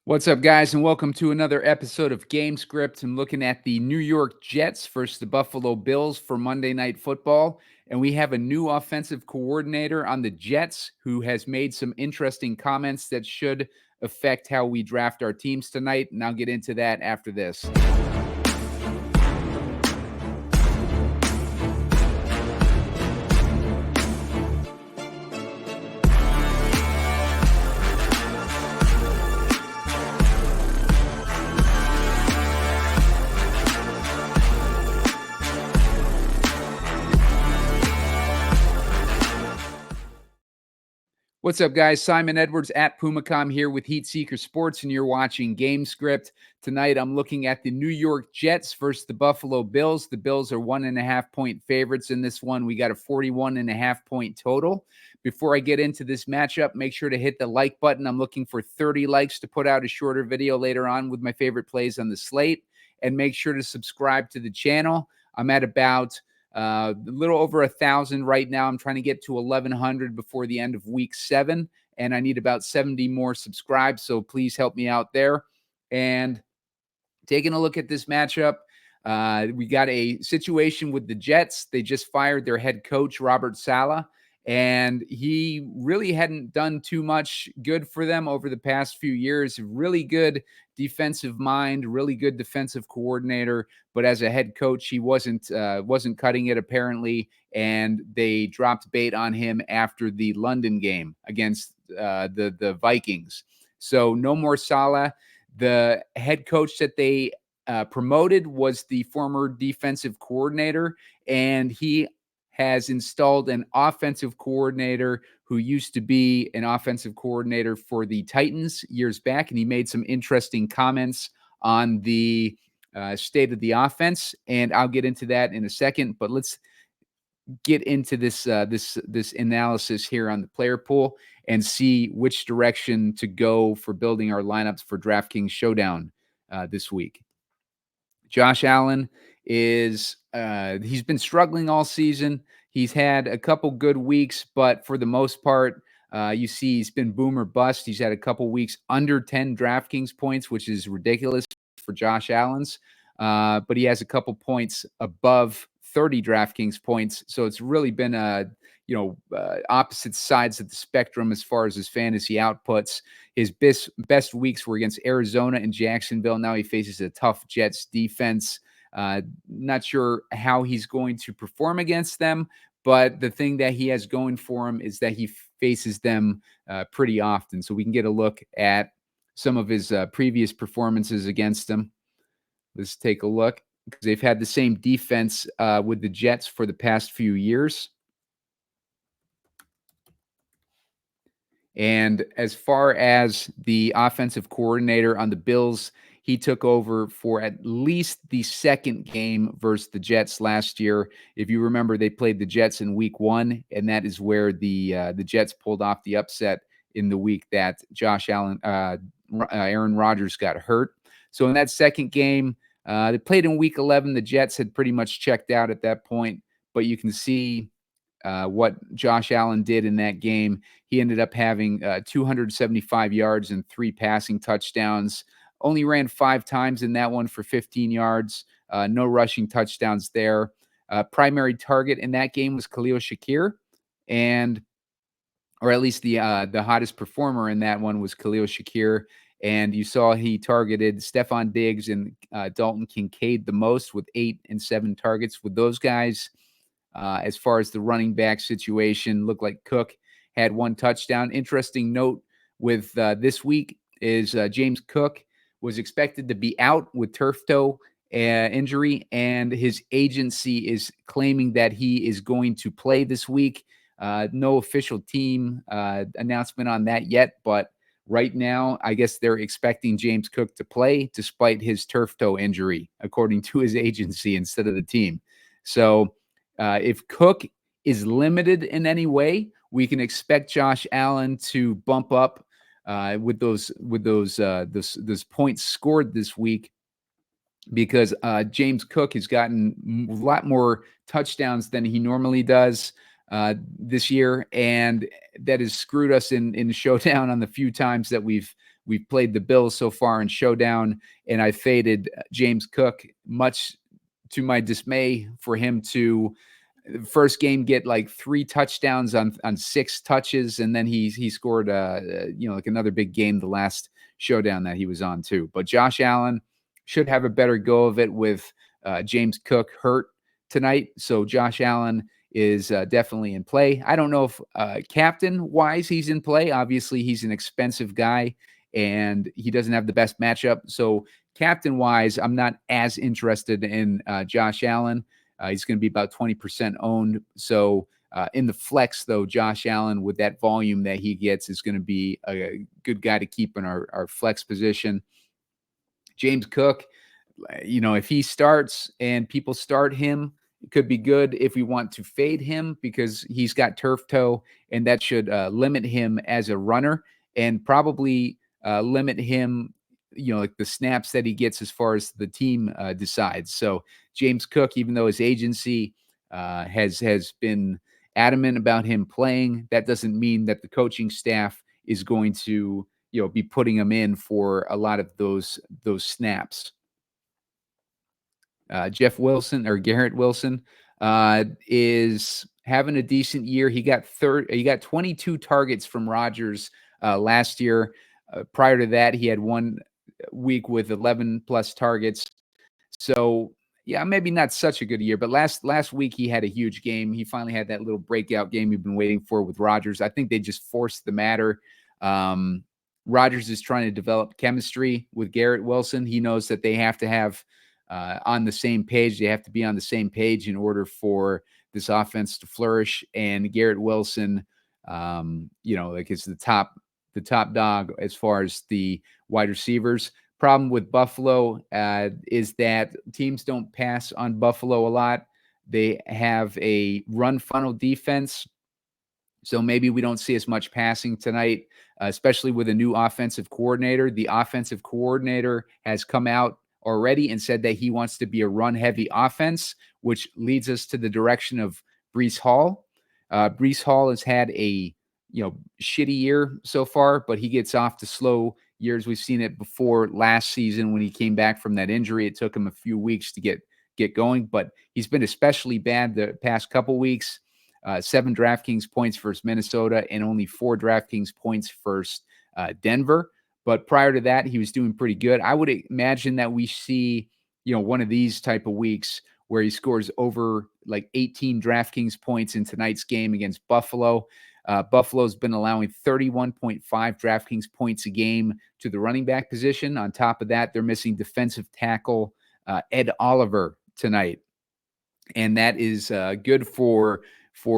What's up, guys, and welcome to another episode of Gamescript. I'm looking at the New York Jets versus the Buffalo Bills for Monday Night Football, and we have a new offensive coordinator on the Jets who has made some interesting comments that should affect how we draft our teams tonight, and I'll get into that after this. What's up, guys? Simon Edwards at Pumacom here with Heat Seeker Sports, and you're watching Gamescript. Tonight, I'm looking at the New York Jets versus the Buffalo Bills. The Bills are 1.5-point favorites in this one. We got a 41.5-point total. Before I get into this matchup, make sure to hit the like button. I'm looking for 30 likes to put out a shorter video later on with my favorite plays on the slate. And make sure to subscribe to the channel. I'm at about a little over 1,000 right now. I'm trying to get to 1,100 before the end of week 7, and I need about 70 more subscribed, so please help me out there. And taking a look at this matchup, we got a situation with the Jets. They just fired their head coach, Robert Saleh, and he really hadn't done too much good for them over the past few years. Really good defensive mind, really good defensive coordinator, but as a head coach, he wasn't cutting it apparently, and they dropped bait on him after the London game against the Vikings. So no more Saleh. The head coach that they promoted was the former defensive coordinator, and he has installed an offensive coordinator who used to be an offensive coordinator for the Titans years back, and he made some interesting comments on the state of the offense, and I'll get into that in a second. But let's get into this analysis here on the player pool and see which direction to go for building our lineups for DraftKings Showdown this week. Josh Allen is he's been struggling all season. He's had a couple good weeks, but for the most part, you see he's been boom or bust. He's had a couple weeks under 10 DraftKings points, which is ridiculous for Josh Allen's. But he has a couple points above 30 DraftKings points. So it's really been opposite sides of the spectrum as far as his fantasy outputs. His best weeks were against Arizona and Jacksonville. Now he faces a tough Jets defense. Not sure how he's going to perform against them, but the thing that he has going for him is that he faces them pretty often. So we can get a look at some of his previous performances against them. Let's take a look, because they've had the same defense with the Jets for the past few years. And as far as the offensive coordinator on the Bills, he took over for at least the second game versus the Jets last year. If you remember, they played the Jets in week 1, and that is where the Jets pulled off the upset in the week that Aaron Rodgers got hurt. So in that second game, they played in week 11. The Jets had pretty much checked out at that point, but you can see what Josh Allen did in that game. He ended up having 275 yards and 3 passing touchdowns. Only ran 5 times in that one for 15 yards. No rushing touchdowns there. Primary target in that game was Khalil Shakir, or at least the hottest performer in that one was Khalil Shakir. And you saw he targeted Stephon Diggs and Dalton Kincaid the most with 8 and 7 targets. With those guys, as far as the running back situation, looked like Cook had 1 touchdown. Interesting note with this week is James Cook was expected to be out with turf toe injury, and his agency is claiming that he is going to play this week. No official team announcement on that yet, but right now, I guess they're expecting James Cook to play despite his turf toe injury, according to his agency, instead of the team. So if Cook is limited in any way, we can expect Josh Allen to bump up with those points scored this week, because James Cook has gotten a lot more touchdowns than he normally does this year, and that has screwed us in Showdown on the few times that we've we've played the Bills so far in Showdown, and I faded James Cook, much to my dismay, for him to first game get like 3 touchdowns on 6 touches, and then he scored like another big game the last Showdown that he was on too. But Josh Allen should have a better go of it with James Cook hurt tonight. So Josh Allen is definitely in play. I don't know if captain wise he's in play. Obviously, he's an expensive guy and he doesn't have the best matchup. So captain wise, I'm not as interested in Josh Allen. He's going to be about 20% owned. So in the flex, though, Josh Allen, with that volume that he gets, is going to be a good guy to keep in our flex position. James Cook, if he starts and people start him, it could be good if we want to fade him because he's got turf toe, and that should limit him as a runner and probably limit him, like the snaps that he gets as far as the team decides. So James Cook, even though his agency has been adamant about him playing, that doesn't mean that the coaching staff is going to be putting him in for a lot of those snaps. Jeff Wilson or Garrett Wilson is having a decent year. He got 22 targets from Rodgers last year. Prior to that, he had 1 week with 11 plus targets. So yeah, maybe not such a good year, but last week he had a huge game. He finally had that little breakout game we've been waiting for with Rodgers. I think they just forced the matter. Rodgers is trying to develop chemistry with Garrett Wilson. He knows that they have to have on the same page. They have to be on the same page in order for this offense to flourish. And Garrett Wilson, is the top dog as far as the wide receivers. Problem with Buffalo is that teams don't pass on Buffalo a lot. They have a run funnel defense. So maybe we don't see as much passing tonight, especially with a new offensive coordinator. The offensive coordinator has come out already and said that he wants to be a run-heavy offense, which leads us to the direction of Breece Hall. Breece Hall has had a shitty year so far, but he gets off to slow years. We've seen it before last season when he came back from that injury. It took him a few weeks to get going, but he's been especially bad the past couple weeks. 7 DraftKings points versus Minnesota and only 4 DraftKings points versus Denver. But prior to that, he was doing pretty good. I would imagine that we see, one of these type of weeks where he scores over like 18 DraftKings points in tonight's game against Buffalo. Buffalo's been allowing 31.5 DraftKings points a game to the running back position. On top of that, they're missing defensive tackle Ed Oliver tonight. And that is good for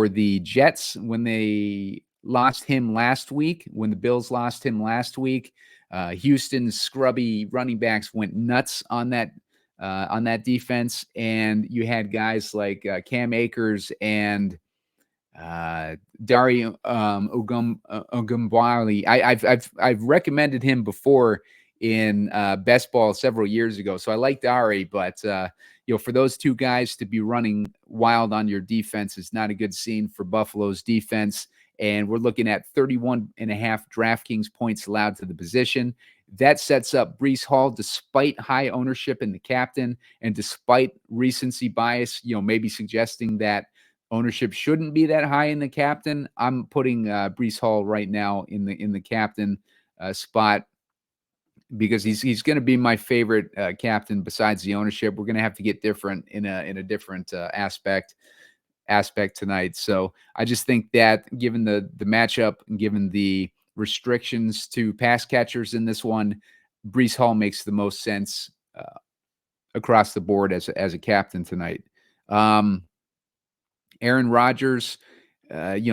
the Jets when they lost him last week, when the Bills lost him last week. Houston's scrubby running backs went nuts on that defense, and you had guys like Cam Akers and Dari Ogunbowale. I've recommended him before in best ball several years ago, so I like Dari, but for those two guys to be running wild on your defense is not a good scene for Buffalo's defense. And we're looking at 31.5 DraftKings points allowed to the position. That sets up Breece Hall, despite high ownership in the captain and despite recency bias, maybe suggesting that ownership shouldn't be that high in the captain. I'm putting Breece Hall right now in the captain spot, because he's going to be my favorite captain besides the ownership. We're going to have to get different in a different aspect tonight. So I just think that given the matchup and given the restrictions to pass catchers in this one, Breece Hall makes the most sense across the board as a captain tonight. Aaron Rodgers,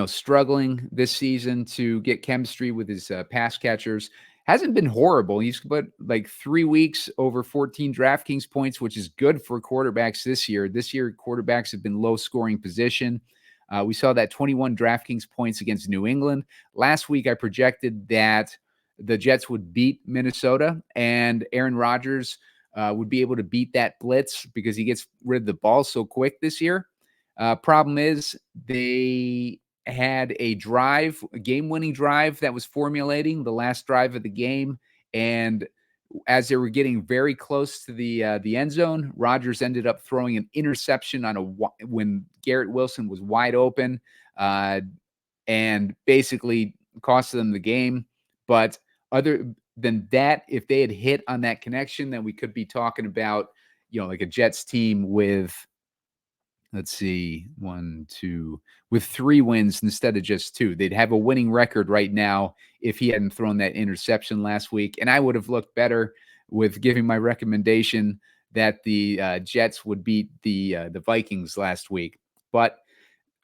struggling this season to get chemistry with his pass catchers. Hasn't been horrible. He's put like 3 weeks over 14 DraftKings points, which is good for quarterbacks this year. This year, quarterbacks have been low scoring position. We saw that 21 DraftKings points against New England. Last week, I projected that the Jets would beat Minnesota and Aaron Rodgers would be able to beat that blitz because he gets rid of the ball so quick this year. Problem is they had a game-winning drive that was formulating the last drive of the game, And as they were getting very close to the end zone, Rodgers ended up throwing an interception when Garrett Wilson was wide open, and basically cost them the game. But other than that, if they had hit on that connection, then we could be talking about, like a Jets team with, let's see, with 3 wins instead of just 2. They'd have a winning record right now if he hadn't thrown that interception last week. And I would have looked better with giving my recommendation that the Jets would beat the Vikings last week. But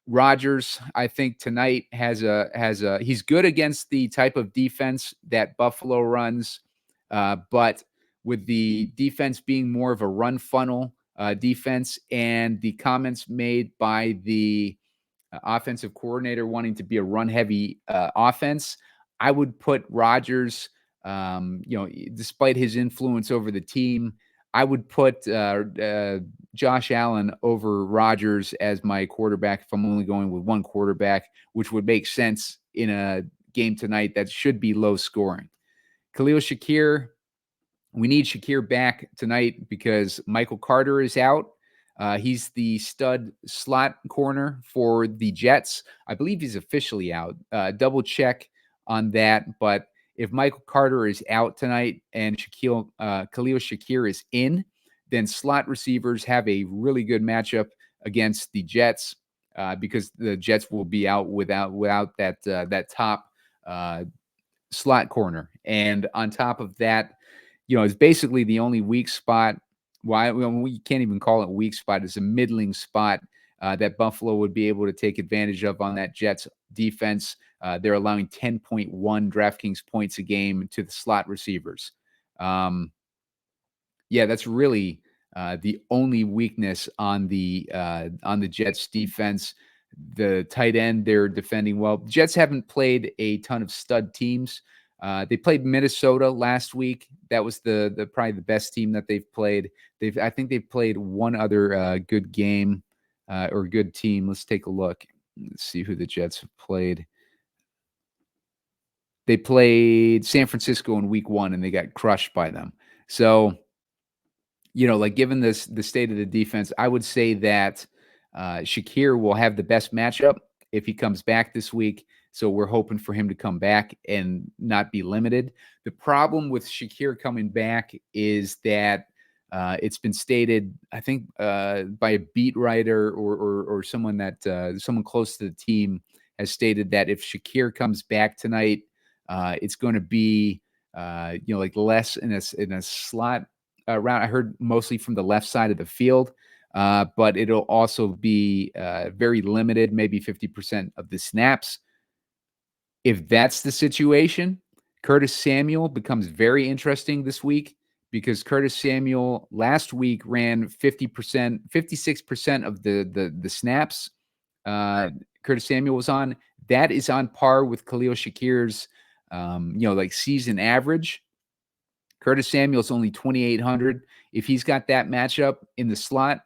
Rodgers, I think tonight he's good against the type of defense that Buffalo runs, but with the defense being more of a run funnel defense, and the comments made by the offensive coordinator wanting to be a run heavy offense, I would put Rodgers, despite his influence over the team, I would put Josh Allen over Rodgers as my quarterback if I'm only going with one quarterback, which would make sense in a game tonight that should be low scoring. Khalil Shakir, we need Shakir back tonight because Michael Carter is out. He's the stud slot corner for the Jets. I believe he's officially out. Double check on that, but if Michael Carter is out tonight and Khalil Shakir is in, then slot receivers have a really good matchup against the Jets because the Jets will be out without that top slot corner. And on top of that, it's basically the only weak spot. We can't even call it a weak spot. It's a middling spot that Buffalo would be able to take advantage of on that Jets defense. They're allowing 10.1 DraftKings points a game to the slot receivers. That's really the only weakness on the Jets defense. The tight end, they're defending well. The Jets haven't played a ton of stud teams. They played Minnesota last week. That was the probably the best team that they've played. I think they've played one other good game or good team. Let's take a look. Let's see who the Jets have played. They played San Francisco in week 1 and they got crushed by them. So, given the state of the defense, I would say that Shakir will have the best matchup if he comes back this week. So we're hoping for him to come back and not be limited. The problem with Shakir coming back is that it's been stated, I think, by a beat writer or someone someone close to the team has stated that if Shakir comes back tonight, it's going to be less in a slot route. I heard mostly from the left side of the field, but it'll also be very limited, maybe 50% of the snaps. If that's the situation, Curtis Samuel becomes very interesting this week because Curtis Samuel last week ran 56% of the snaps. Curtis Samuel was on. That is on par with Khalil Shakir's, season average. Curtis Samuel's only 2,800. If he's got that matchup in the slot,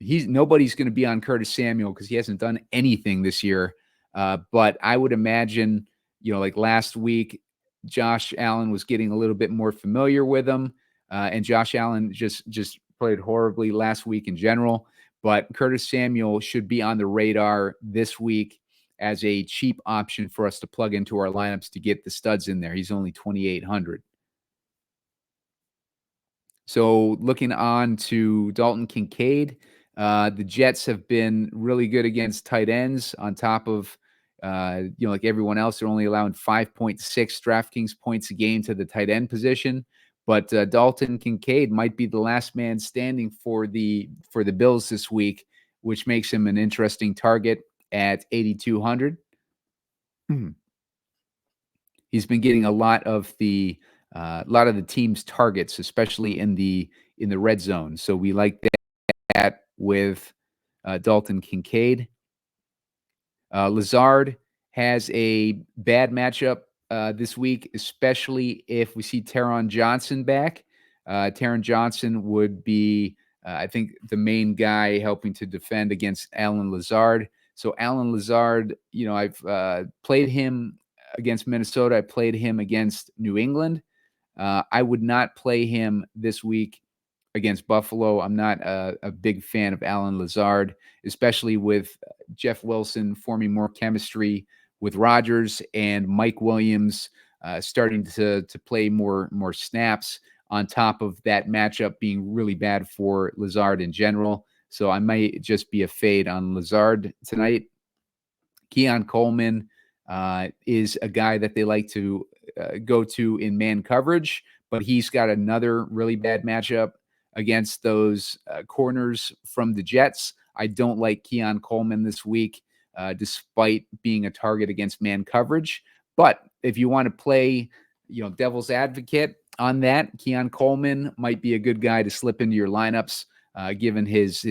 nobody's going to be on Curtis Samuel because he hasn't done anything this year. But I would imagine, like last week, Josh Allen was getting a little bit more familiar with him, and Josh Allen just played horribly last week in general. But Curtis Samuel should be on the radar this week as a cheap option for us to plug into our lineups to get the studs in there. He's only 2,800. So looking on to Dalton Kincaid, the Jets have been really good against tight ends on top of, like everyone else. They're only allowing 5.6 DraftKings points a game to the tight end position. But Dalton Kincaid might be the last man standing for the Bills this week, which makes him an interesting target at 8,200. He's been getting a lot of the team's targets, especially in the red zone. So we like that with Dalton Kincaid. Lazard has a bad matchup this week, especially if we see Taron Johnson back. Taron Johnson would be, I think, the main guy helping to defend against Allen Lazard. So Allen Lazard, I've played him against Minnesota. I played him against New England. I would not play him this week against Buffalo. I'm not a big fan of Alan Lazard, especially with Jeff Wilson forming more chemistry with Rodgers and Mike Williams starting to play more snaps on top of that matchup being really bad for Lazard in general. So I might just be a fade on Lazard tonight. Keon Coleman is a guy that they like to go to in man coverage, but he's got another really bad matchup against those corners from the Jets. I don't like Keon Coleman this week, despite being a target against man coverage. But if you want to play, devil's advocate on that, Keon Coleman might be a good guy to slip into your lineups, given his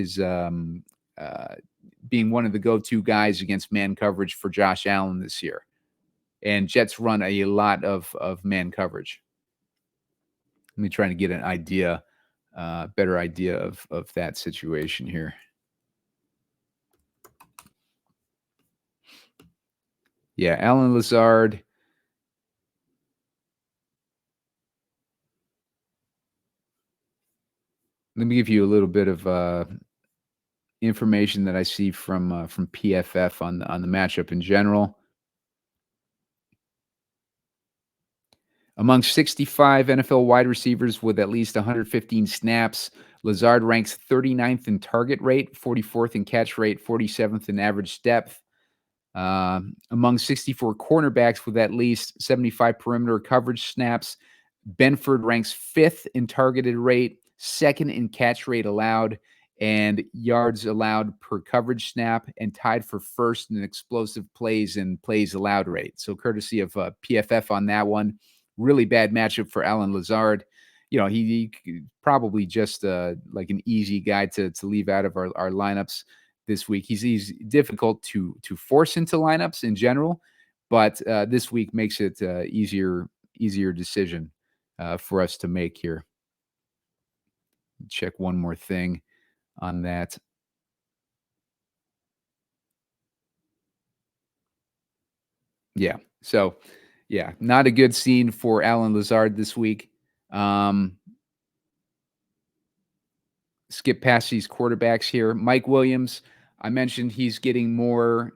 being one of the go-to guys against man coverage for Josh Allen this year. And Jets run a lot of man coverage. Let me try to get an idea, better idea of that situation here. Yeah, Alan Lazard. Let me give you a little bit of information that I see from PFF on the matchup in general. Among 65 NFL wide receivers with at least 115 snaps, Lazard ranks 39th in target rate, 44th in catch rate, 47th in average depth. Among 64 cornerbacks with at least 75 perimeter coverage snaps, Benford ranks 5th in targeted rate, 2nd in catch rate allowed, and yards allowed per coverage snap, and tied for 1st in explosive plays and plays allowed rate. So courtesy of PFF on that one. Really bad matchup for Alan Lazard. He probably just like an easy guy to leave out of our lineups this week. He's difficult to force into lineups in general, but this week makes it easier decision for us to make here. Check one more thing on that. Yeah. So, yeah, not a good scene for Alan Lazard this week. Skip past these quarterbacks here. Mike Williams, I mentioned he's getting more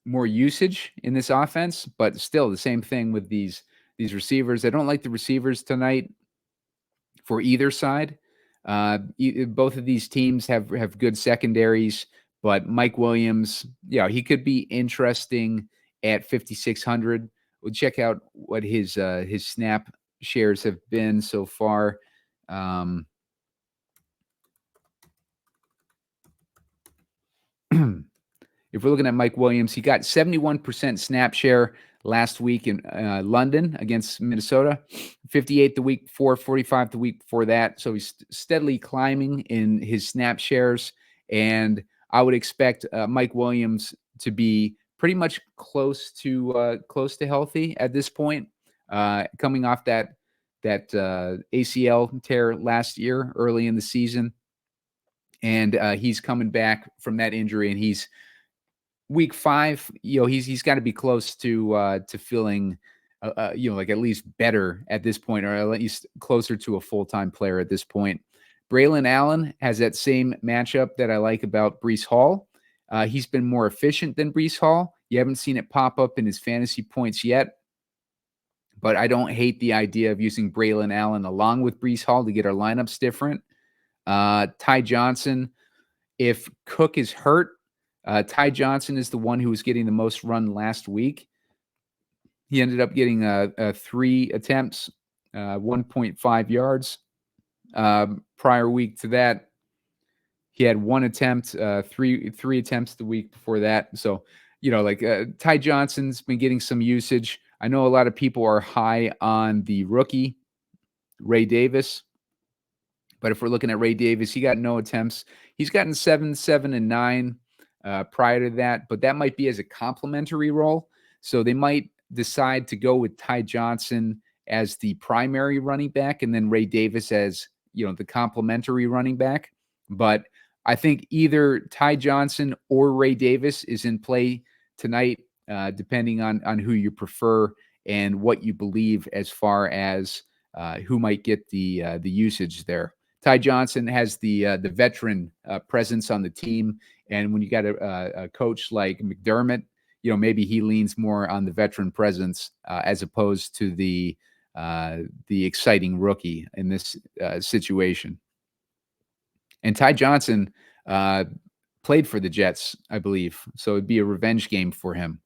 usage in this offense, but still the same thing with these receivers. I don't like the receivers tonight for either side. Both of these teams have good secondaries, but Mike Williams, he could be interesting at 5,600. We'll check out what his snap shares have been so far. If we're looking at Mike Williams, he got 71% snap share last week in London against Minnesota, 58 the week before, 45 the week before that. So he's steadily climbing in his snap shares, and I would expect Mike Williams to be pretty much close to healthy at this point, coming off that ACL tear last year early in the season, and he's coming back from that injury, and he's week 5, he's got to be close to feeling, like at least better at this point, or at least closer to a full-time player at this point. Braylon Allen has that same matchup that I like about Breece Hall. He's been more efficient than Breece Hall. You haven't seen it pop up in his fantasy points yet, but I don't hate the idea of using Braylon Allen along with Breece Hall to get our lineups different. Ty Johnson, if Cook is hurt, Ty Johnson is the one who was getting the most run last week. He ended up getting 3 attempts, 1.5 yards. Prior week to that, he had 1 attempt, three attempts the week before that. So, Ty Johnson's been getting some usage. I know a lot of people are high on the rookie, Ray Davis. But if we're looking at Ray Davis, he got no attempts. He's gotten 7, 7, and 9 prior to that, but that might be as a complimentary role. So they might decide to go with Ty Johnson as the primary running back and then Ray Davis as, the complimentary running back. But I think either Ty Johnson or Ray Davis is in play tonight, depending on who you prefer. and what you believe as far as who might get the usage there. Ty Johnson has the veteran presence on the team, and when you got a coach like McDermott, maybe he leans more on the veteran presence as opposed to the exciting rookie in this situation. And Ty Johnson played for the Jets, I believe, so it'd be a revenge game for him.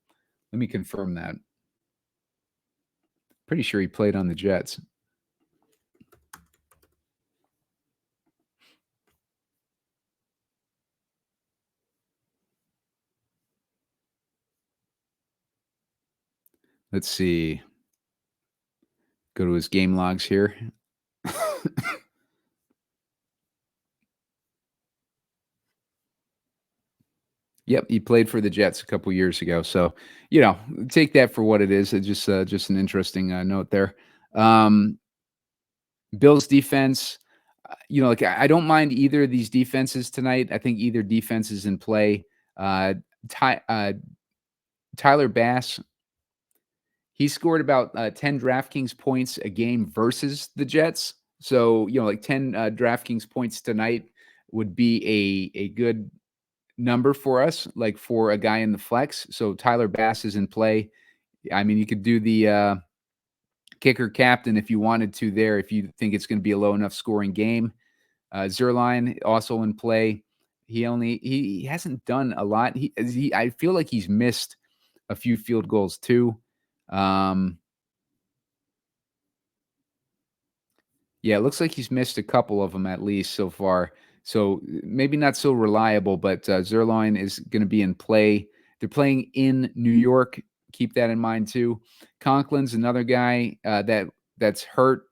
Let me confirm that. Pretty sure he played on the Jets. Let's see. Go to his game logs here. Yep, he played for the Jets a couple years ago. So, take that for what it is. It's just an interesting note there. Bills defense, I don't mind either of these defenses tonight. I think either defense is in play. Tyler Bass, he scored about 10 DraftKings points a game versus the Jets. So, 10 DraftKings points tonight would be a good number for us, like for a guy in the flex. So Tyler Bass is in play. I mean, you could do the kicker captain if you wanted to there, if you think it's going to be a low enough scoring game. Zerline also in play. He hasn't done a lot. I feel like he's missed a few field goals too. Yeah, it looks like he's missed a couple of them at least so far. So maybe not so reliable, but Zerline is going to be in play. They're playing in New York. Keep that in mind too. Conklin's another guy that's hurt,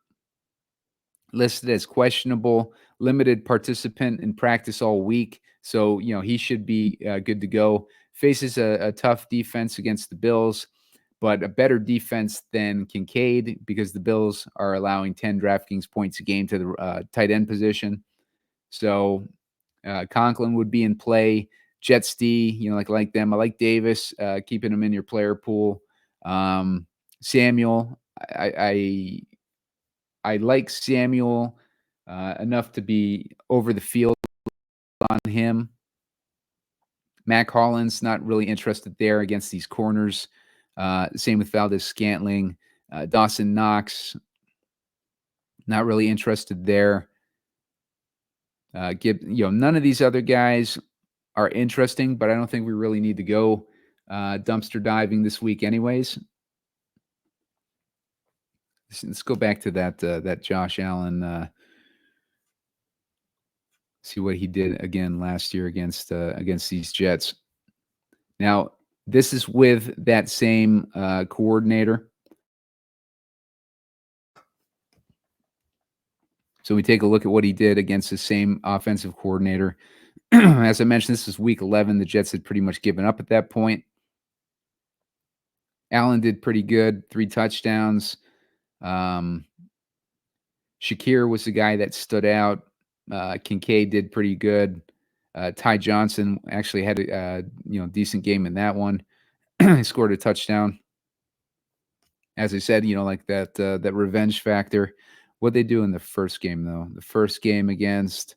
listed as questionable, limited participant in practice all week. So, he should be good to go. Faces a tough defense against the Bills, but a better defense than Kincaid because the Bills are allowing 10 DraftKings points a game to the tight end position. So Conklin would be in play. Jets D, like them. I like Davis, keeping him in your player pool. Samuel, I like Samuel enough to be over the field on him. Mac Hollins, not really interested there against these corners. Same with Valdez-Scantling. Dawson Knox, not really interested there. None of these other guys are interesting, but I don't think we really need to go dumpster diving this week anyways. Let's go back to that Josh Allen. See what he did again last year against these Jets. Now, this is with that same coordinator. So we take a look at what he did against the same offensive coordinator. As I mentioned, this is week 11. The Jets had pretty much given up at that point. Allen did pretty good, 3 touchdowns. Shakir was the guy that stood out. Kincaid did pretty good. Ty Johnson actually had a decent game in that one. He scored a touchdown. As I said, like that revenge factor. What they do in the first game though? The first game against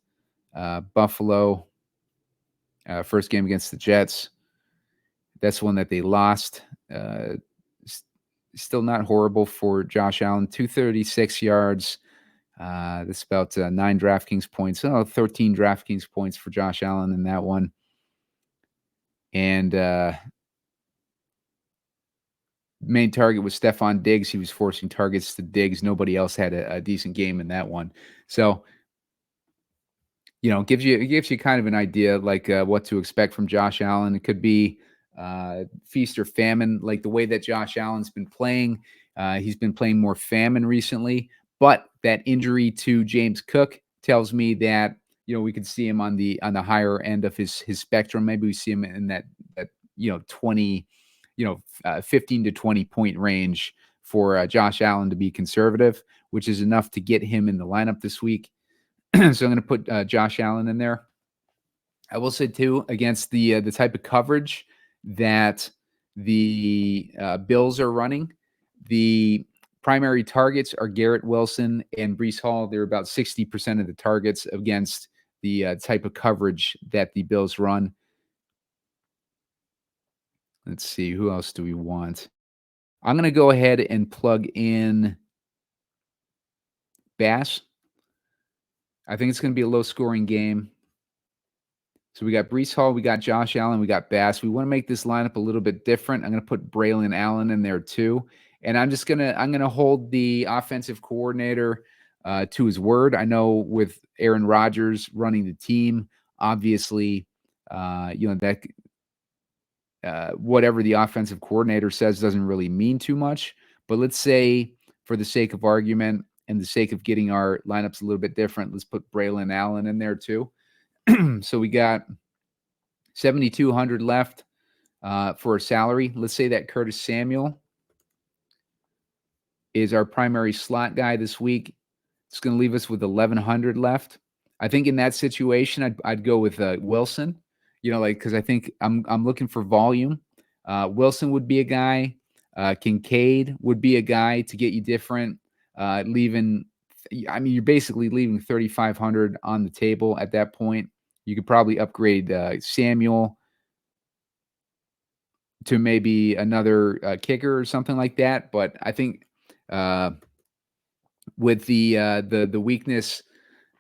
Buffalo. First game against the Jets. That's one that they lost. Still not horrible for Josh Allen. 236 yards. That's about 9 DraftKings points. 13 DraftKings points for Josh Allen in that one. And main target was Stephon Diggs. He was forcing targets to Diggs. Nobody else had a decent game in that one. So, it gives you kind of an idea like what to expect from Josh Allen. It could be feast or famine, like the way that Josh Allen's been playing. He's been playing more famine recently, but that injury to James Cook tells me that we could see him on the higher end of his spectrum. Maybe we see him in that 20, 15 to 20 point range for Josh Allen to be conservative, which is enough to get him in the lineup this week. So I'm going to put Josh Allen in there. I will say too, against the type of coverage that the Bills are running, The primary targets are Garrett Wilson and Breece Hall. They're about 60% of the targets against the type of coverage that the Bills run. Let's see, who else do we want? I'm going to go ahead and plug in Bass. I think it's going to be a low-scoring game. So we got Breece Hall, we got Josh Allen, we got Bass. We want to make this lineup a little bit different. I'm going to put Braylon Allen in there too. And I'm going to hold the offensive coordinator to his word. I know with Aaron Rodgers running the team, obviously, that whatever the offensive coordinator says doesn't really mean too much. But let's say, for the sake of argument and the sake of getting our lineups a little bit different, let's put Braylon Allen in there too. So we got 7,200 left for a salary. Let's say that Curtis Samuel is our primary slot guy this week. It's going to leave us with 1,100 left. I think in that situation, I'd go with Wilson. Because I think I'm looking for volume. Wilson would be a guy. Kincaid would be a guy to get you different. You're basically leaving 3,500 on the table at that point. You could probably upgrade Samuel to maybe another kicker or something like that. But I think with the weakness,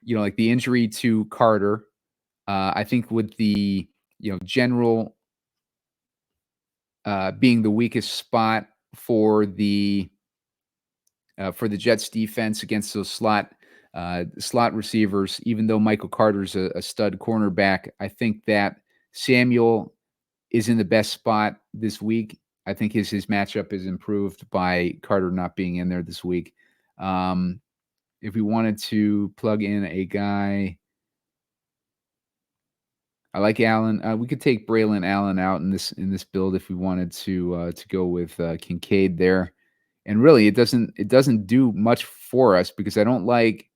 like the injury to Carter, I think with the general being the weakest spot for the Jets defense against those slot receivers, even though Michael Carter's a stud cornerback, I think that Samuel is in the best spot this week. I think his matchup is improved by Carter not being in there this week. If we wanted to plug in a guy, I like Allen. We could take Braylon Allen out in this build if we wanted to go with Kincaid there. And really, it doesn't do much for us because I don't like.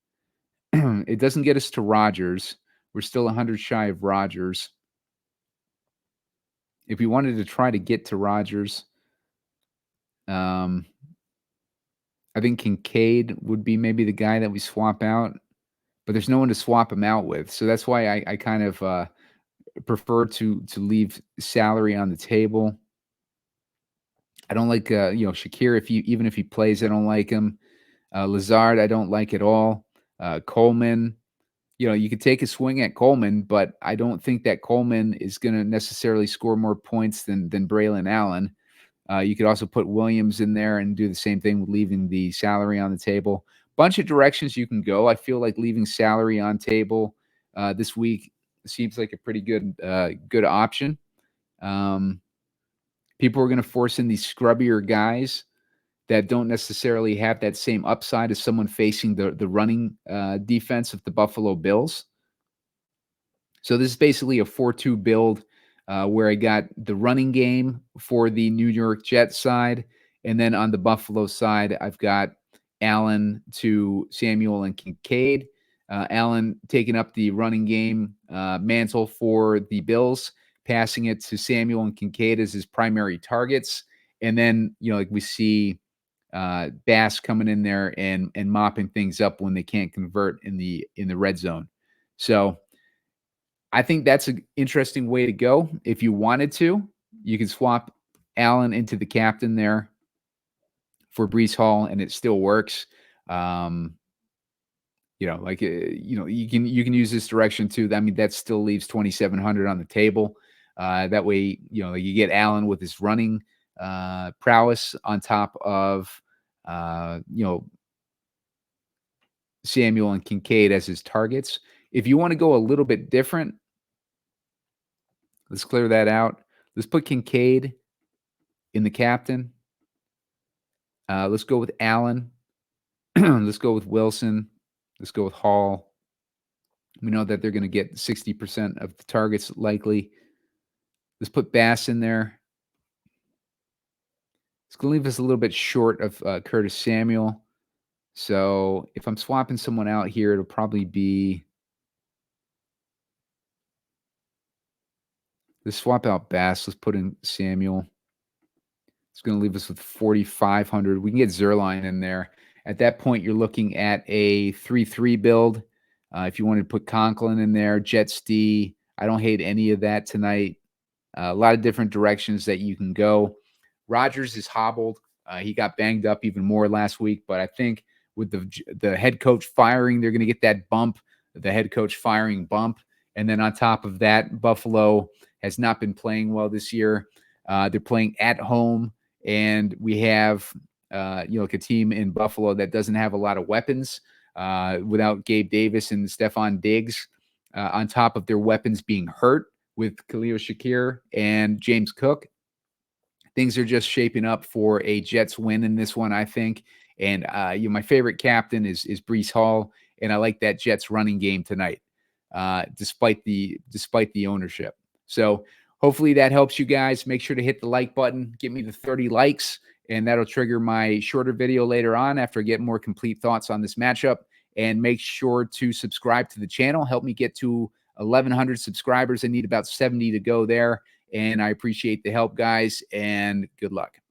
It doesn't get us to Rodgers. We're still 100 shy of Rodgers. If we wanted to try to get to Rodgers, I think Kincaid would be maybe the guy that we swap out, but there's no one to swap him out with. So that's why I kind of prefer to leave salary on the table. I don't like Shakir. Even if he plays, I don't like him. Lazard, I don't like at all. Coleman, you could take a swing at Coleman, but I don't think that Coleman is going to necessarily score more points than Braylon Allen. You could also put Williams in there and do the same thing with leaving the salary on the table. Bunch of directions you can go. I feel like leaving salary on table this week seems like a pretty good option. People are going to force in these scrubbier guys that don't necessarily have that same upside as someone facing the running defense of the Buffalo Bills. So this is basically a 4-2 build where I got the running game for the New York Jets side. And then on the Buffalo side, I've got Allen to Samuel and Kincaid. Allen taking up the running game mantle for the Bills, passing it to Samuel and Kincaid as his primary targets. And then, we see Bass coming in there and mopping things up when they can't convert in the red zone. So I think that's an interesting way to go. If you wanted to, you could swap Allen into the captain there for Breece Hall, and it still works. You can use this direction too. I mean, that still leaves 2,700 on the table. That way, you get Allen with his running prowess on top of Samuel and Kincaid as his targets. If you want to go a little bit different, let's clear that out. Let's put Kincaid in the captain. Let's go with Allen. Let's go with Wilson. Let's go with Hall. We know that they're going to get 60% of the targets likely. Let's put Bass in there. It's going to leave us a little bit short of Curtis Samuel. So if I'm swapping someone out here, it'll probably be... Let's swap out Bass. Let's put in Samuel. It's going to leave us with 4,500. We can get Zerline in there. At that point, you're looking at a 3-3 build. If you wanted to put Conklin in there, Jets D, I don't hate any of that tonight. A lot of different directions that you can go. Rodgers is hobbled. He got banged up even more last week, but I think with the head coach firing, they're going to get that bump, the head coach firing bump. And then on top of that, Buffalo has not been playing well this year. They're playing at home, and we have like a team in Buffalo that doesn't have a lot of weapons without Gabe Davis and Stephon Diggs, on top of their weapons being hurt with Khalil Shakir and James Cook. Things are just shaping up for a Jets win in this one, I think. And my favorite captain is Breece Hall, and I like that Jets running game tonight, despite the ownership. So hopefully that helps you guys. Make sure to hit the like button, get me to 30 likes, and that'll trigger my shorter video later on after I get more complete thoughts on this matchup. And make sure to subscribe to the channel. Help me get to 1,100 subscribers. I need about 70 to go there. And I appreciate the help, guys, and good luck.